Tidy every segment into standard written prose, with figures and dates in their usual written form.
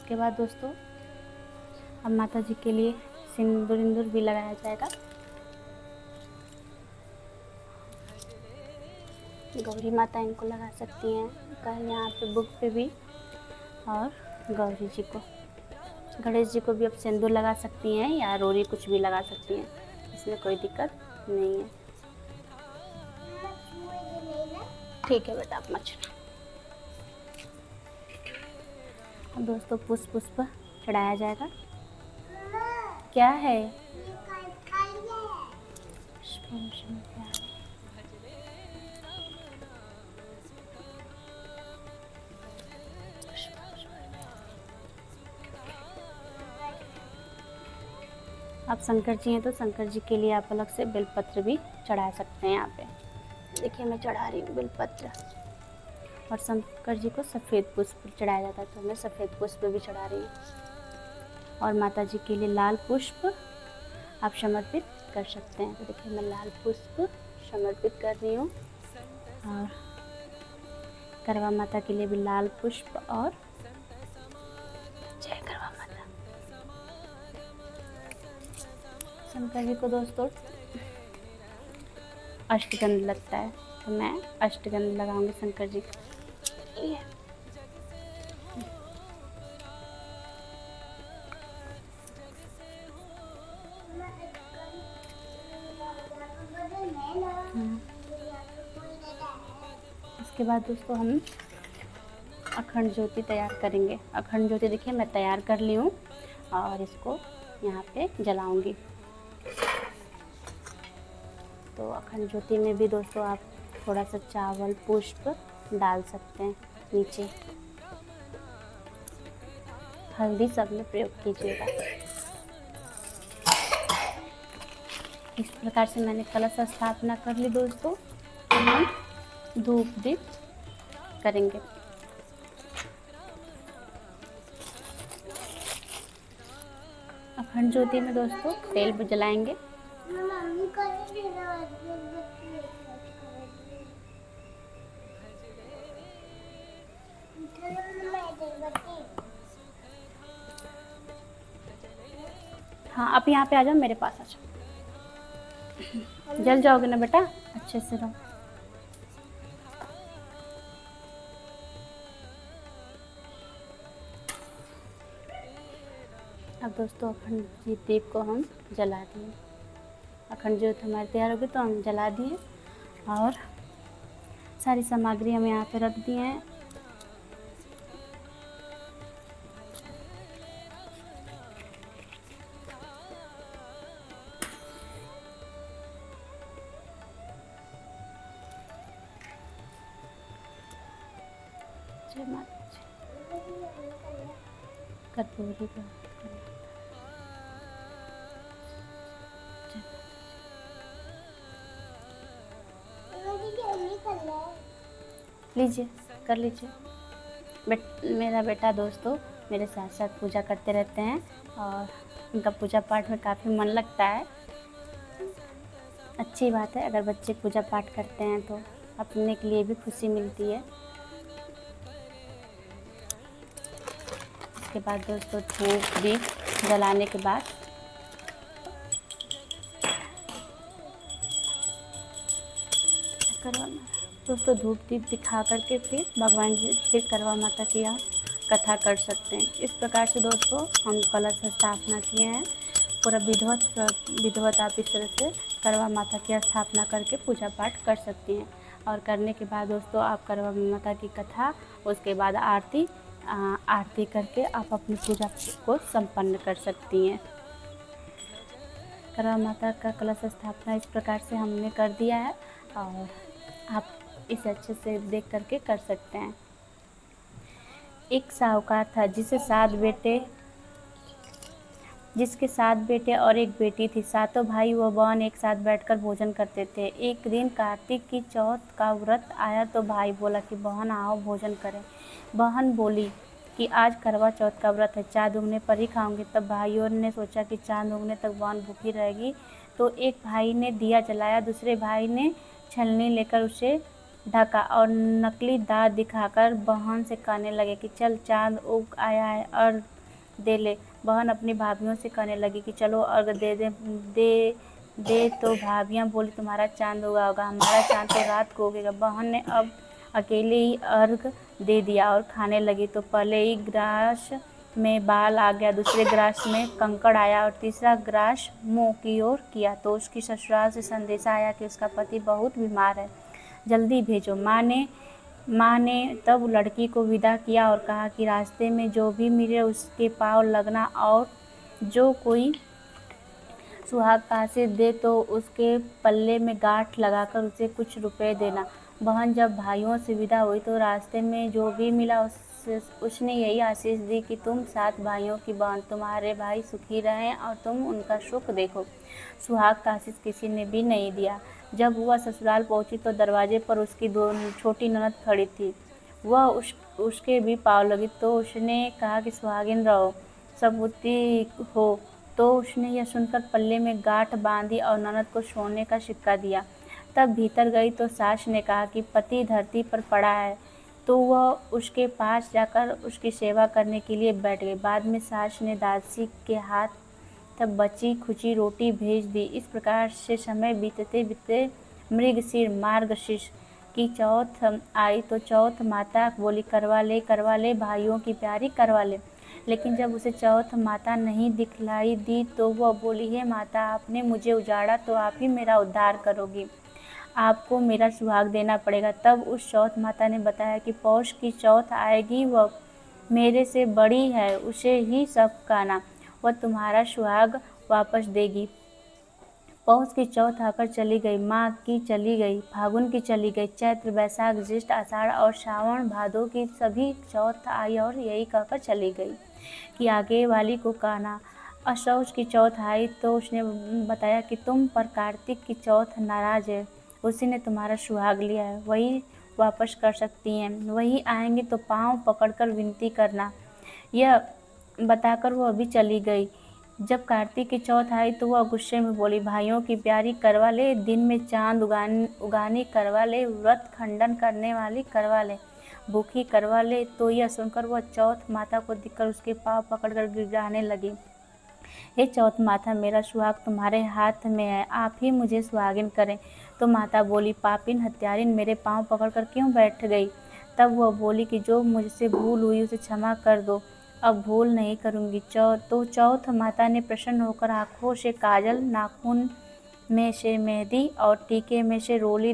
उसके बाद दोस्तों अब माता जी के लिए सिंदूर भी लगाया जाएगा। गौरी माता इनको लगा सकती हैं, कहीं यहाँ पे बुक पे भी, और गौरी जी को, गणेश जी को भी अब सिंदूर लगा सकती हैं या रोरी कुछ भी लगा सकती हैं, इसमें कोई दिक्कत नहीं है। ठीक है बेटा, आप मत छूना। अब दोस्तों पुष्प चढ़ाया जाएगा। क्या है? आप शंकर जी हैं तो शंकर जी के लिए आप अलग से बेलपत्र भी चढ़ा सकते हैं। यहाँ पे देखिए मैं चढ़ा रही हूँ बेलपत्र, और शंकर जी को सफ़ेद पुष्प चढ़ाया जाता है तो मैं सफ़ेद पुष्प भी चढ़ा रही हूँ। और माता जी के लिए लाल पुष्प आप समर्पित कर सकते हैं। तो देखिए मैं लाल पुष्प समर्पित कर रही हूँ, और करवा माता के लिए भी लाल पुष्प, और जय करवा माता। शंकर जी को दोस्तों अष्टगंध लगता है तो मैं अष्टगंध लगाऊंगी शंकर जी को। ये इसके बाद दोस्तों हम अखंड ज्योति तैयार करेंगे। अखंड ज्योति देखिए मैं तैयार कर ली हूँ, और इसको यहाँ पे जलाऊंगी। तो अखंड ज्योति में भी दोस्तों आप थोड़ा सा चावल पुष्प डाल सकते हैं नीचे। हल्दी सब में प्रयोग कीजिएगा। इस प्रकार से मैंने कलश स्थापना कर ली दोस्तों। तो हम धूप दीप करेंगे। अखंड ज्योति में दोस्तों तेल भी जलाएंगे। हाँ आप यहाँ पे आ जाओ, मेरे पास आ जाओ। जल जाओगे ना बेटा, अच्छे से रहो। अब दोस्तों अखंड दीप को हम जला दिए। अखंड ज्योत हमारी तैयार होगी तो हम जला दिए, और सारी सामग्री हम यहाँ पे रख दिए हैं। जय माता जी। कर्पूरी का लीजिए, कर लीजिए। मेरा बेटा दोस्तों मेरे साथ साथ पूजा करते रहते हैं, और उनका पूजा पाठ में काफ़ी मन लगता है। अच्छी बात है, अगर बच्चे पूजा पाठ करते हैं तो अपने के लिए भी खुशी मिलती है। इसके बाद दोस्तों धूप दीप जलाने के बाद दोस्तों धूप दीप दिखा करके फिर भगवान जी, फिर करवा माता की आप कथा कर सकते हैं। इस प्रकार से दोस्तों हम कलश स्थापना किए हैं। पूरा विधिवत आप इस तरह से करवा माता की स्थापना करके पूजा पाठ कर सकती हैं। और करने के बाद दोस्तों आप करवा माता की कथा, उसके बाद आरती करके आप अपनी पूजा को संपन्न कर सकती हैं। करवा माता का कलश स्थापना इस प्रकार से हमने कर दिया है, और आप इसे अच्छे से देख करके कर सकते हैं। एक साहूकार था जिसके 7 बेटे और एक बेटी थी। सातों भाई व बहन एक साथ बैठकर भोजन करते थे। एक दिन कार्तिक की चौथ का व्रत आया तो भाई बोला कि बहन आओ भोजन करें। बहन बोली कि आज करवा चौथ का व्रत है, चाँद उगने पर ही खाऊंगी। तब भाइयों ने सोचा कि चाँद उगने तक बहन भूखी रहेगी, तो एक भाई ने दिया जलाया, दूसरे भाई ने छलनी लेकर उसे ढका और नकली दांत दिखाकर बहन से कहने लगे कि चल चाँद उग आया है और दे ले। बहन अपनी भाभियों से कहने लगी कि चलो अर्घ दे तो भाभियाँ बोली तुम्हारा चाँद उगा होगा, हमारा चाँद तो रात को उगेगा। बहन ने अब अकेले ही अर्घ दे दिया और खाने लगी तो पहले ही ग्रास में बाल आ गया, दूसरे ग्रास में कंकड़ आया और तीसरा ग्रास मुंह की ओर किया तो उसकी ससुराल से संदेशा आया कि उसका पति बहुत बीमार है, जल्दी भेजो। माँ ने तब लड़की को विदा किया और कहा कि रास्ते में जो भी मिले उसके पाँव लगना और जो कोई सुहाग का आशीष दे तो उसके पल्ले में गांठ लगाकर उसे कुछ रुपए देना। बहन जब भाइयों से विदा हुई तो रास्ते में जो भी मिला उसने यही आशीष दी कि तुम 7 भाइयों की बहन, तुम्हारे भाई सुखी रहें और तुम उनका सुख देखो। सुहाग का आशीष किसी ने भी नहीं दिया। जब वह ससुराल पहुंची तो दरवाजे पर उसकी 2 छोटी ननद खड़ी थी। वह उसके भी पाँव लगी तो उसने कहा कि सुहागिन रहो, सबूती हो। तो उसने यह सुनकर पल्ले में गांठ बांधी और ननद को सोने का सिक्का दिया। तब भीतर गई तो सास ने कहा कि पति धरती पर पड़ा है, तो वह उसके पास जाकर उसकी सेवा करने के लिए बैठ गई। बाद में सास ने दासी के हाथ तब बची खुची रोटी भेज दी। इस प्रकार से समय बीतते बीतते मृगशीर मार्गशीर्ष की चौथ आई तो चौथ माता बोली करवा ले भाइयों की प्यारी करवा ले। लेकिन जब उसे चौथ माता नहीं दिखलाई दी तो वह बोली, हे माता, आपने मुझे उजाड़ा तो आप ही मेरा उद्धार करोगी, आपको मेरा सुहाग देना पड़ेगा। तब उस चौथ माता ने बताया कि पौष की चौथ आएगी, वह मेरे से बड़ी है, उसे ही सब कहना, वह तुम्हारा सुहाग वापस देगी। पौष की चौथ आकर चली गई, माघ की चली गई, फागुन की चली गई, चैत्र वैशाख ज्येष्ठ आषाढ़ और श्रावण भादो की सभी चौथ आई और यही कहकर चली गई कि आगे वाली को कहना। असौज की चौथ आई तो उसने बताया कि तुम पर कार्तिक की चौथ नाराज है, उसी ने तुम्हारा सुहाग लिया है, वही वापस कर सकती हैं, वही आएंगे तो पाँव पकड़कर विनती करना। यह बताकर वह अभी चली गई। जब कार्तिक की चौथ आई तो वह गुस्से में बोली, भाइयों की प्यारी करवा ले, दिन में चांद उगानी करवा ले, व्रत खंडन करने वाली करवा ले, भूखी करवा ले। तो यह सुनकर वह चौथ माता को दिखकर उसके पाँव पकड़कर गिड़गिड़ाने लगी, हे चौथ माता, मेरा सुहाग तुम्हारे हाथ में है, आप ही मुझे सुहागिन करें। तो माता बोली, पापिन हत्यारिन, मेरे पाँव पकड़कर क्यों बैठ गई। तब वह बोली कि जो मुझसे भूल हुई उसे क्षमा कर दो, अब भूल नहीं करूँगी। तो चौथ माता ने प्रसन्न होकर आँखों से काजल, नाखून में से मेहंदी और टीके में से रोली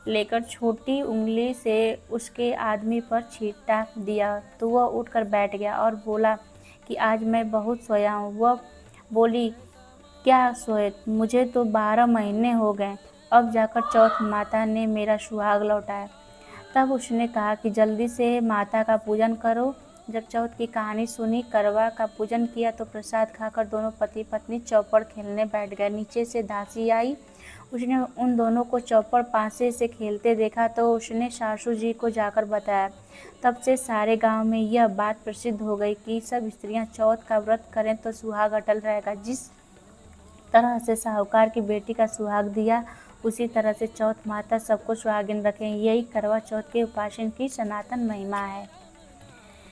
लेकर छोटी उंगली से उसके आदमी पर छींटा दिया तो वह उठकर बैठ गया और बोला कि आज मैं बहुत सोया हूँ। वह बोली, क्या सोए, मुझे तो 12 महीने हो गए, अब जाकर चौथ माता ने मेरा सुहाग लौटाया। तब उसने कहा कि जल्दी से माता का पूजन करो। जब चौथ की कहानी सुनी, करवा का पूजन किया तो प्रसाद खाकर दोनों पति पत्नी चौपड़ खेलने बैठ गए। नीचे से दासी आई, उसने उन दोनों को चौपड़ पासे से खेलते देखा तो उसने सासू जी को जाकर बताया। तब से सारे गांव में यह बात प्रसिद्ध हो गई कि सब स्त्रियां चौथ का व्रत करें तो सुहाग अटल रहेगा। जिस तरह से साहूकार की बेटी का सुहाग दिया, उसी तरह से चौथ माता सबको सुहागिन रखें। यही करवा चौथ के उपासन की सनातन महिमा है।